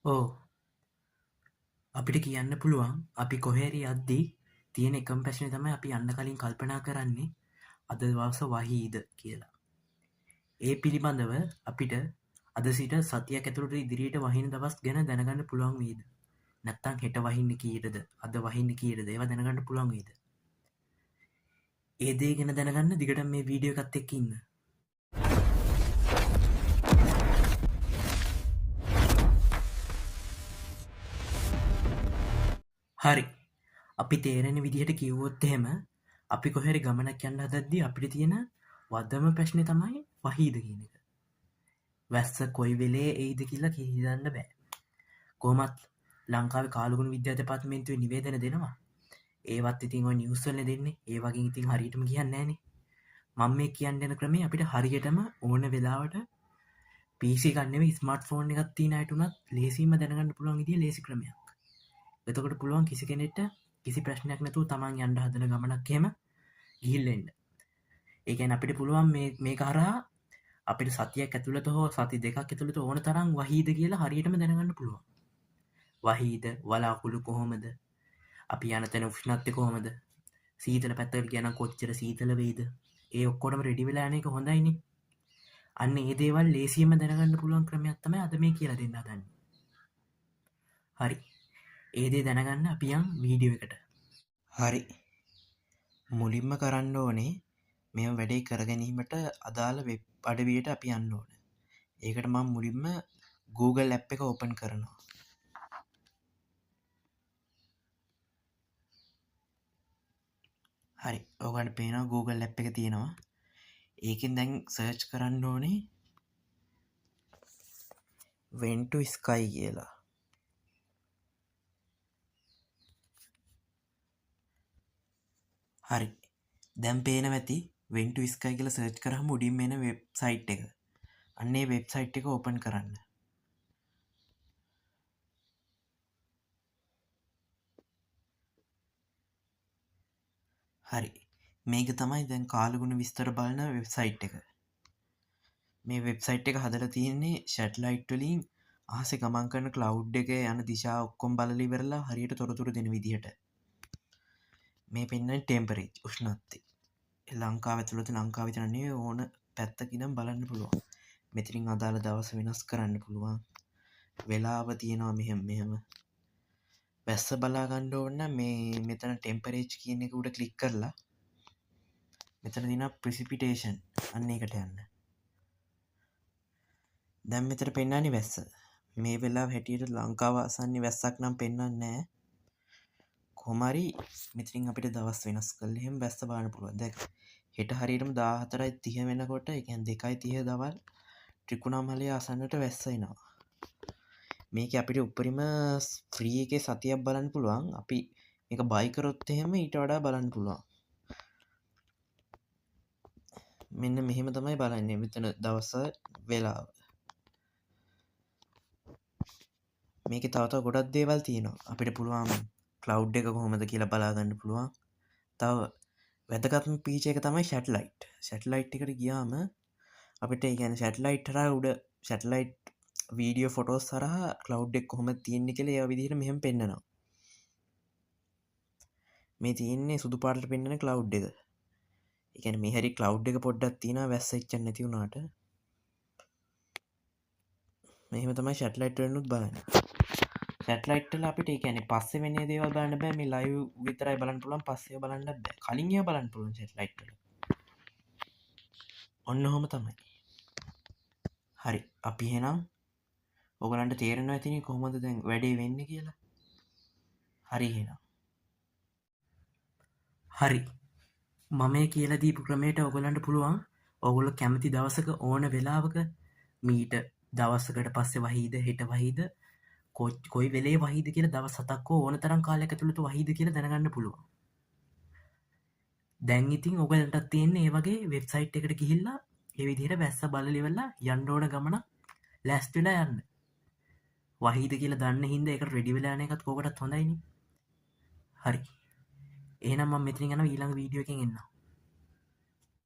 ඕ අපිට කියන්න පුළුවන් අපි කොහේරි යද්දී තියෙන එකම ප්‍රශ්නේ තමයි අපි යන්න කලින් කල්පනා කරන්නේ අද දවස වහීද කියලා. ඒ පිළිබඳව අපිට අද සිට සතියක් ඇතුළත ඉදිරියට වහින දවස් ගැන දැනගන්න පුළුවන් වේද? නැත්තම් හෙට වහින්නේ කීයටද? අද වහින්නේ කීයටද? ඒවා දැනගන්න පුළුවන් වේද? ඒ දේ ගැන දැනගන්න දිගටම මේ වීඩියෝ එකත් එක්ක ඉන්න. හරි. අපි තේරෙන විදිහට කිව්වොත් එහෙම අපි කොහරි ගමනක් යන්න හදද්දී අපිට තියෙන වදම ප්‍රශ්නේ තමයි වහීද කියන එක. වැස්ස කොයි වෙලේ එයිද කියලා හිතන්න බෑ. කොහොමත් ලංකාවේ කාලගුණ විද්‍යා දෙපාර්තමේන්තුවේ නිවේදන දෙනවා. ඒවත් ඉතින් ඔය නිවුස් වල දෙන්නේ. ඒ වගේ ඉතින් හරියටම කියන්නේ නෑනේ. මම මේ කියන්න යන ක්‍රමේ අපිට හරියටම ඕන වෙලාවට PC එකක් නෙවෙයි ස්මාර්ට්ෆෝන් එකක් තියෙන අයට උනත් ලේසියෙන්ම දැනගන්න පුළුවන් විදිහේ ලේසි ක්‍රමයක්. එතකොට පුළුවන් කිසි කෙනෙක්ට කිසි ප්‍රශ්නයක් නැතුව තමන් යන්න හදන ගමනක් එහෙම ගිහිල්ලා එන්න. ඒ කියන්නේ අපිට පුළුවන් මේක හරහා අපිට සතියක් ඇතුළත හෝ සති දෙකක් ඇතුළත ඕන තරම් වහීද කියලා හරියටම දැනගන්න පුළුවන්. වහීද වලාකුළු කොහොමද? අපි යන තැන උෂ්ණත්වය කොහොමද? සීතල පැත්තකට ගියා නම් කොච්චර සීතල වෙයිද? ඒ ඔක්කොටම රෙඩි වෙලා යන එක හොඳයිනේ. අන්න ඒ දේවල් ලේසියෙන්ම දැනගන්න පුළුවන් ක්‍රමයක් තමයි අද මේ කියලා දෙන්න හදන්නේ. හරි. ඒ දේ දැනගන්න අපි යන් වීඩියෝ එකට. හරි. මුලින්ම කරන්න ඕනේ මේ වැඩේ කරගැනීමට අදාළ වෙබ් අඩවියට අපි යන්න ඕනේ. ඒකට මම මුලින්ම Google app එක ඕපන් කරනවා. හරි. ඔයගොල්ලන්ට පේනවා Google app එක තියෙනවා. ඒකෙන් දැන් සර්ච් කරන්න ඕනේ when to sky කියලා. හරි. දැන් පේනවා ඇති when to sky කියලා සර්ච් කරාම උඩින්ම එන වෙබ්සයිට් එක. අන්න ඒ වෙබ්සයිට් එක ඕපන් කරන්න. හරි. මේක තමයි දැන් කාලගුණ විස්තර බලන වෙබ්සයිට් එක. මේ වෙබ්සයිට් එක හදලා තියෙන්නේ සැටලයිට් වලින් අහසේ ගමන් කරන ක්ලවුඩ් එකේ යන දිශා ඔක්කොම බලලා ඉවරලා හරියට තොරතුරු දෙන විදිහට. මේ පෙන්වන්නේ ටෙම්පරේචර් උෂ්ණත්වය. ලංකාව ඇතුළත ලංකාව විතර නෙවෙයි ඕන පැත්තකින් බලන්න පුළුවන්. මෙතනින් අදාළ දවස වෙනස් කරන්න පුළුවන්. වෙලාව තියෙනවා මෙහෙම. වැස්ස බලා ගන්න ඕන නම් මේ මෙතන ටෙම්පරේචර් කියන එක උඩ ක්ලික් කරලා මෙතන තියෙනවා ප්‍රෙසිපිටේෂන් අන්න ඒකට යන්න. දැන් මෙතන පෙන්වන්නේ වැස්ස. මේ වෙලාව හැටියට ලංකාව අසන්නේ වැස්සක් නම් පෙන්වන්නේ නැහැ. කොහොම හරි මෙතනින් අපිට දවස් වෙනස් කරලා එහෙම වැස්ස බලන්න පුළුවන්. දැන් හෙට හරියටම 14:30 වෙනකොට ඒ කියන්නේ 2:30 දවල් ත්‍රිකුණාමලය ආසන්නට වැස්ස එනවා. මේක අපිට උපරිම ෆ්‍රී එකේ සතියක් බලන්න පුළුවන්. අපි මේක බයි කරොත් එහෙම ඊට වඩා බලන්න පුළුවන්. මෙන්න මෙහෙම තමයි බලන්නේ. මෙතන දවස වෙලාව. මේකේ තව ගොඩක් දේවල් තියෙනවා. අපිට පුළුවන් ක්ලවුඩ් එක කොහොමද කියලා බලා ගන්න පුළුවන්. තව වැදගත්ම ෆීචර් එක තමයි සැටලයිට්. සැටලයිට් එකට ගියාම අපිට ඒ කියන්නේ සැටලයිට් හරහා උඩ සැටලයිට් වීඩියෝ ෆොටෝස් හරහා ක්ලවුඩ් එක කොහොමද තියෙන්නේ කියලා ඒ විදිහට මෙහෙම පෙන්නනවා. මේ තියෙන්නේ සුදු පාටට පෙන්නන ක්ලවුඩ් එක. ඒ කියන්නේ මේ හැරි ක්ලවුඩ් එක පොඩ්ඩක් තියෙනවා වැස්ස එච්චර නැති වුණාට. මෙහෙම තමයි සැටලයිට් වලිනුත් බලන්නේ. සැටලයිට් වල අපිට ඒ කියන්නේ පස්සේ වෙන්නේ දේවල් බලන්න බෑ. මේ ලයිව් විතරයි බලන්න පුළුවන්. පස්සේ බලන්නත් බෑ. කලින් ඒවා බලන්න පුළුවන් සැටලයිට් වල. ඔන්න ඔහොම තමයි. හරි. අපි එහෙනම් ඔයගලන්ට තේරෙනවා ඇතිනේ කොහොමද දැන් වැඩේ වෙන්නේ කියලා. හරි එහෙනම්. හරි. මම මේ කියලා දීපු ක්‍රමයට ඔයගලන්ට පුළුවන් ඔයගොල්ලෝ කැමති දවසක ඕන වෙලාවක මීට දවසකට පස්සේ වහීද හෙට වහීද කොයි වෙලේ වහීද කියලා දවස් 7ක් ඕන තරම් කාලයක් ඇතුළත වහීද කියලා දැනගන්න පුළුවන්. දැන් ඉතින් ඔයගලන්ට තියෙන්නේ මේ වගේ වෙබ්සයිට් එකකට ගිහිල්ලා මේ විදිහට වැස්ස බලලා ඉවරලා යන්න ඕන ගමන ලෑස්ති වෙලා යන්න. වහීද කියලා දන්න හින්දා ඒකට රෙඩි වෙලා යන එකත් කොකටත් හොඳයිනේ. හරි. එහෙනම් මම මෙතනින් යනවා ඊළඟ වීඩියෝ එකෙන් එන්නම්.